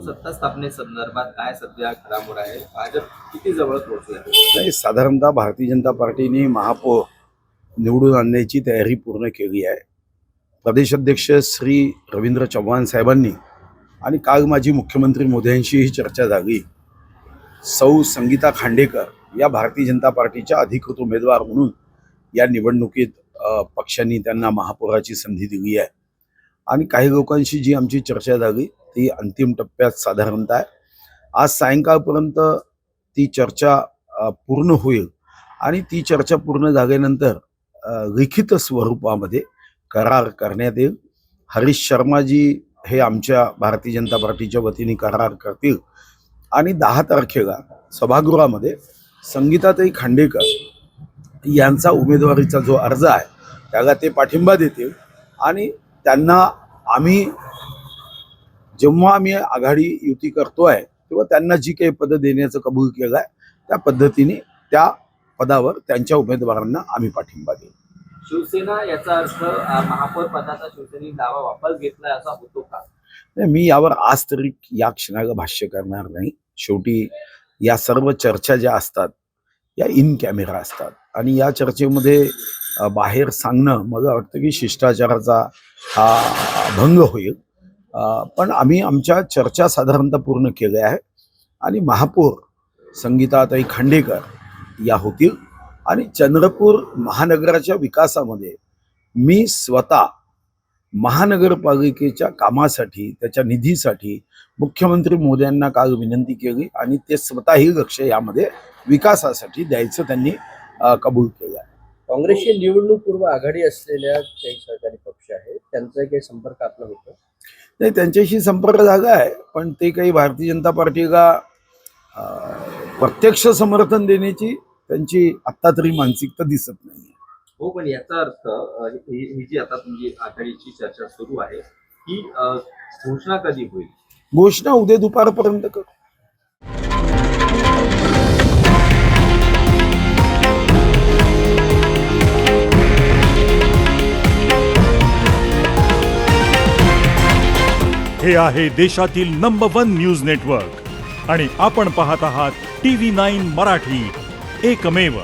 सत्ता स्थापनेसंदर्भात काय सध्या घडामोड आहे? भाजप किती जवळ पोहोचले आहे? नाही, साधारणतः भारतीय जनता पार्टीने महापौर निवडून आणण्याची तयारी पूर्ण केली आहे. प्रदेशाध्यक्ष श्री रवींद्र चव्हाण साहेबांनी आणि काल माझी मुख्यमंत्री मोदयांशी ही चर्चा झाली. सौ संगीता खांडेकर या भारतीय जनता पार्टीच्या अधिकृत उमेदवार म्हणून या निवडणुकीत पक्षांनी त्यांना महापौराची संधी दिली आहे आणि काही लोकांशी जी आमची चर्चा झाली ती अंतिम टप्प्यात साधारणतः आहे. आज सायंकाळपर्यंत ती चर्चा पूर्ण होईल आणि ती चर्चा पूर्ण झाल्यानंतर लिखित स्वरूपामध्ये करार करण्यात येईल. हरीश शर्माजी हे आमच्या भारतीय जनता पार्टीच्या वतीने करार करतील आणि 10 तारखेला सभागृहामध्ये संगीताताई खांडेकर यांचा उमेदवारीचा जो अर्ज आहे त्याला ते पाठिंबा देतील आणि त्यांना जेव्हा आम्ही आघाडी युती करतोय तेव्हा त्यांना जी काही पदं देण्याचं कबूल केलं आहे त्या पद्धतीने त्या पदावर त्यांच्या उमेदवारांना आम्ही पाठिंबा देऊ. शिवसेना याचा अर्थ महापौर पदाचा शिवसेनेने दावा वापस घेतलाय असा होतो का? नाही, मी यावर आज तरी या क्षणाला भाष्य करणार नाही. शेवटी या सर्व चर्चा ज्या असतात या इन कॅमेरा असतात आणि या चर्चेमध्ये बाहेर सांगणं मला वाटतं की शिष्टाचाराचा हा भंग होईल. पण आम्ही आमच्या चर्चा साधारणतः पूर्ण केल्या आहे आणि महापौर संगीताताई खांडेकर या होतील आणि चंद्रपूर महानगराच्या विकासामध्ये मी स्वतः महानगरपालिकेच्या कामासाठी त्याच्या निधीसाठी मुख्यमंत्री मोदयांना काल विनंती केली आणि ते स्वतःही लक्ष यामध्ये विकासासाठी द्यायचं त्यांनी कबूल केलं आहे. काँग्रेसची निवडणूकपूर्व आघाडी असलेल्या काही सहकारी पक्ष आहेत त्यांचा काही संपर्क आपला होतो? नाही, त्यांच्याशी संपर्क झाला आहे पण ते काही भारतीय जनता पार्टीला प्रत्यक्ष समर्थन देण्याची त्यांची आत्ता तरी मानसिकता दिसत नाही. हो, पण याचा अर्थ ही जी आता तुमची आघाडीची चर्चा सुरू आहे ही घोषणा कधी होईल? घोषणा उद्या दुपारपर्यंत करू. हे आहे देशातील नंबर 1 न्यूज नेटवर्क आणि आपण पाहत आहात TV9 मराठी, एकमेव.